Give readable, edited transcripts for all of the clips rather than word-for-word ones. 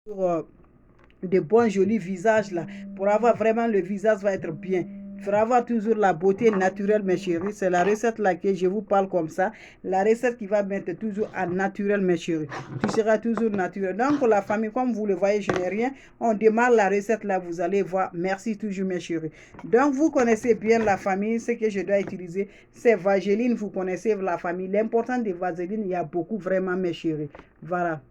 de bons jolis visages là. Pour avoir vraiment le visage va être bien. Il faudra avoir toujours la beauté naturelle, mes chéris. C'est la recette là que je vous parle comme ça. La recette qui va mettre toujours en naturel, mes chéris. Tu seras toujours naturel. Donc, la famille, comme vous le voyez, je n'ai rien. On démarre la recette là, vous allez voir. Merci toujours, mes chéris. Donc, vous connaissez bien la famille. Ce que je dois utiliser, c'est vaseline. Vous connaissez la famille. L'important des vaseline, il y a beaucoup vraiment, mes chéris. Voilà.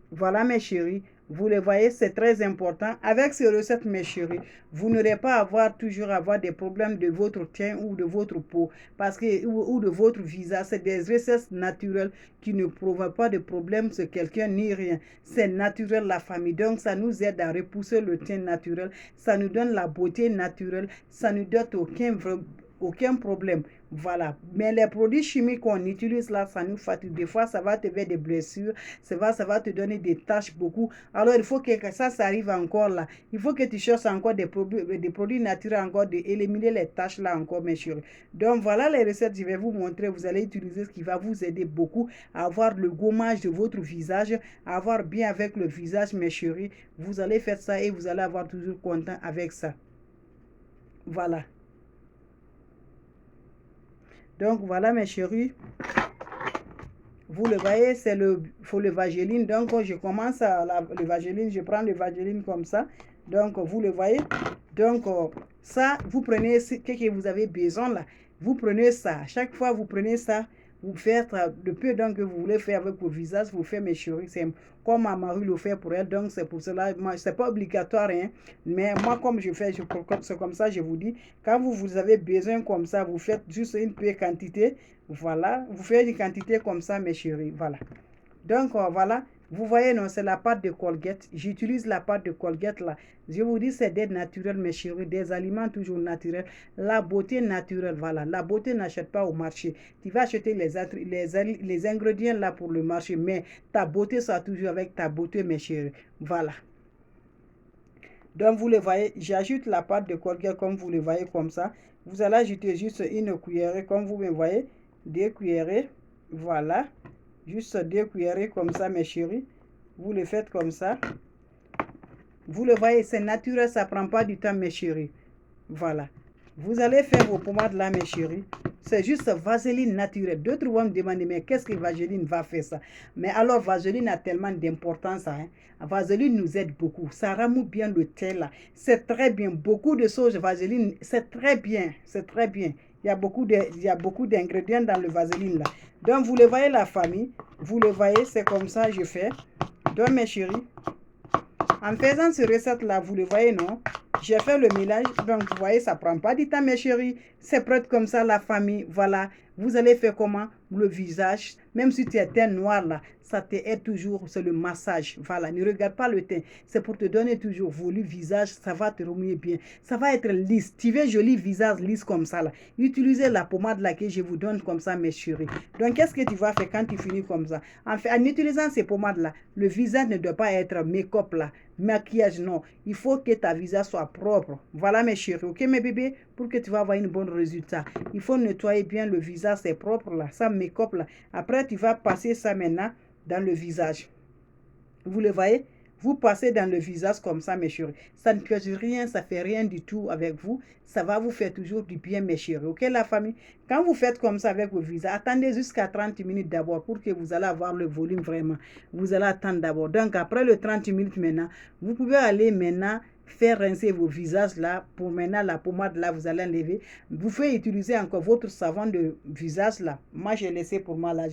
Voilà, mes chéris. Vous le voyez, c'est très important. Avec ces recettes, mes chéris, vous n'aurez pas toujours avoir des problèmes de votre teint ou de votre peau parce que, ou de votre visage. C'est des recettes naturelles qui ne provoquent pas de problèmes sur quelqu'un ni rien. C'est naturel, la famille. Donc, ça nous aide à repousser le teint naturel. Ça nous donne la beauté naturelle. Ça ne donne aucun problème. Voilà. Mais les produits chimiques qu'on utilise là, ça nous fatigue. Des fois, ça va te faire des blessures. Ça va te donner des taches beaucoup. Alors, il faut que ça arrive encore là. Il faut que tu cherches encore des produits naturels encore, d'éliminer les taches là encore, mes chéris. Donc, voilà les recettes. Je vais vous montrer. Vous allez utiliser ce qui va vous aider beaucoup à avoir le gommage de votre visage, à avoir bien avec le visage, mes chéris. Vous allez faire ça et vous allez avoir toujours content avec ça. Voilà. Donc, voilà, mes chéris. Vous le voyez, c'est faut le vaseline. Donc, je commence le vaseline. Je prends le vaseline comme ça. Donc, vous le voyez. Donc, ça, vous prenez ce que vous avez besoin là. Vous prenez ça. Chaque fois, vous prenez ça. Vous faites le peu donc que vous voulez faire avec vos visages. Vous faites, mes chéris. C'est comme ma mari le fait pour elle. Donc, c'est pour cela. C'est pas obligatoire, hein. Mais moi, comme je fais, c'est comme ça, je vous dis. Quand vous avez besoin comme ça, vous faites juste une petite quantité. Voilà, vous faites une quantité comme ça, mes chéris. Voilà. Donc, voilà. Vous voyez, non, c'est la pâte de Colgate. J'utilise la pâte de Colgate là. Je vous dis, c'est des naturels, mes chéris. Des aliments toujours naturels. La beauté naturelle, voilà. La beauté n'achète pas au marché. Tu vas acheter les ingrédients là pour le marché. Mais ta beauté sera toujours avec ta beauté, mes chéris. Voilà. Donc, vous le voyez, j'ajoute la pâte de Colgate comme vous le voyez comme ça. Vous allez ajouter juste une cuillerée comme vous me voyez. Deux cuillerées. Voilà. Juste deux cuillerées comme ça, mes chéris. Vous le faites comme ça. Vous le voyez, c'est naturel, ça ne prend pas du temps, mes chéris. Voilà. Vous allez faire vos pommades là, mes chéris. C'est juste vaseline naturelle. D'autres vont me demander, mais qu'est-ce que vaseline va faire ça? Mais alors, vaseline a tellement d'importance. Hein? Vaseline nous aide beaucoup. Ça ramoue bien le teint là. C'est très bien. Beaucoup de choses, vaseline, c'est très bien. C'est très bien. Il y a beaucoup d'ingrédients dans le vaseline là. Donc, vous le voyez, la famille. Vous le voyez, c'est comme ça je fais. Donc, mes chéris, en faisant ce recette-là, vous le voyez, non? J'ai fait le mélange. Donc, vous voyez, ça ne prend pas du temps, mes chéris. C'est prêt comme ça, la famille. Voilà. Vous allez faire comment? Le visage. Même si tu es teint noir, là, ça t'aide toujours. C'est le massage. Voilà. Ne regarde pas le teint. C'est pour te donner toujours le visage. Ça va te remuer bien. Ça va être lisse. Tu veux joli visage lisse comme ça, là. Utilisez la pommade là que je vous donne comme ça, mes chéris. Donc, qu'est-ce que tu vas faire quand tu finis comme ça? En utilisant ces pommades-là, le visage ne doit pas être make-up là. Maquillage, non. Il faut que ta visage soit propre. Voilà, mes chéris. Ok, mes bébés? Pour que tu vas avoir un bon résultat. Il faut nettoyer bien le visage. C'est propre là. Ça, make-up là. Après, tu vas passer ça maintenant dans le visage. Vous le voyez? Vous passez dans le visage comme ça, mes chéris. Ça ne pèse rien, ça ne fait rien du tout avec vous. Ça va vous faire toujours du bien, mes chéris. Ok, la famille? Quand vous faites comme ça avec vos visages, attendez jusqu'à 30 minutes d'abord pour que vous allez avoir le volume vraiment. Vous allez attendre d'abord. Donc, après le 30 minutes maintenant, vous pouvez aller maintenant faire rincer vos visages là. Pour maintenant, la pommade là, vous allez enlever. Vous pouvez utiliser encore votre savon de visage là. Moi, j'ai laissé pour moi là.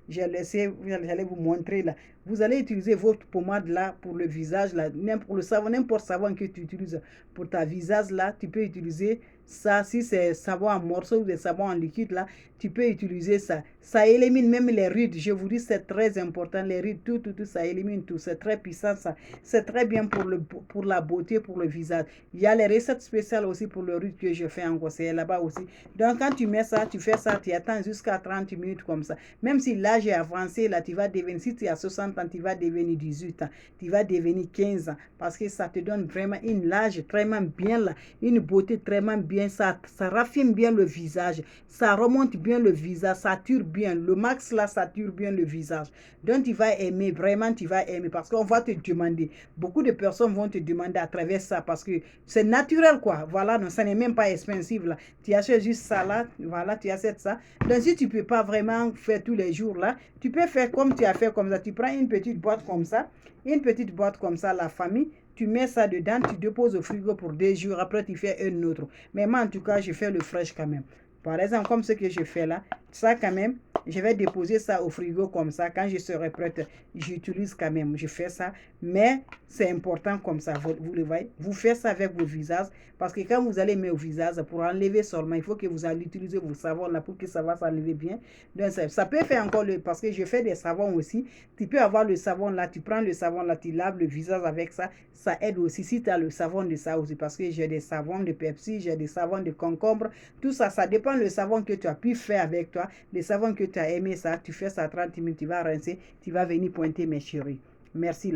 J'ai laissé, j'allais vous montrer là. Vous allez utiliser votre pommade là pour le visage là, pour le savon, n'importe savon que tu utilises pour ta visage là, tu peux utiliser ça. Si c'est savon en morceaux ou des savons en liquide là, tu peux utiliser ça. Ça élimine même les rides. Je vous dis, c'est très important. Les rides, tout, ça élimine tout. C'est très puissant ça. C'est très bien pour la beauté, pour le visage. Il y a les recettes spéciales aussi pour le rides que je fais en conseil là-bas aussi. Donc, quand tu mets ça, tu fais ça, tu attends jusqu'à 30 minutes comme ça. Même si là, l'âge est avancé, là, tu vas devenir, si tu as 60 ans, tu vas devenir 18 ans, tu vas devenir 15 ans, parce que ça te donne vraiment une âge vraiment bien là, une beauté vraiment bien, ça raffine bien le visage, ça remonte bien le visage, ça tire bien, le max là, ça tire bien le visage. Donc tu vas aimer, vraiment tu vas aimer, parce qu'on va te demander, beaucoup de personnes vont te demander à travers ça, parce que c'est naturel quoi, voilà, non, ça n'est même pas expensive là, tu achètes juste ça là, voilà, tu achètes ça. Donc si tu ne peux pas vraiment faire tous les jours là, tu peux faire comme tu as fait comme ça, tu prends une petite boîte comme ça, la famille, tu mets ça dedans, tu déposes au frigo pour 2 jours, après tu fais un autre. Mais moi en tout cas, je fais le fraîche quand même. Par exemple, comme ce que je fais là, ça quand même, je vais déposer ça au frigo comme ça. Quand je serai prête, j'utilise quand même. Je fais ça. Mais c'est important comme ça. Vous le voyez. Vous faites ça avec vos visages. Parce que quand vous allez mettre au visage, pour enlever seulement, il faut que vous allez utiliser vos savons là pour que ça va s'enlever bien. Donc ça peut faire encore parce que je fais des savons aussi. Tu peux avoir le savon là. Tu prends le savon là, tu laves le visage avec ça. Ça aide aussi. Si tu as le savon de ça aussi. Parce que j'ai des savons de Pepsi, j'ai des savons de concombre. Tout ça, ça dépend le savon que tu as pu faire avec toi, le savon que tu as aimé ça, tu fais ça 30 minutes, tu vas rincer, tu vas venir pointer mes chéris. Merci.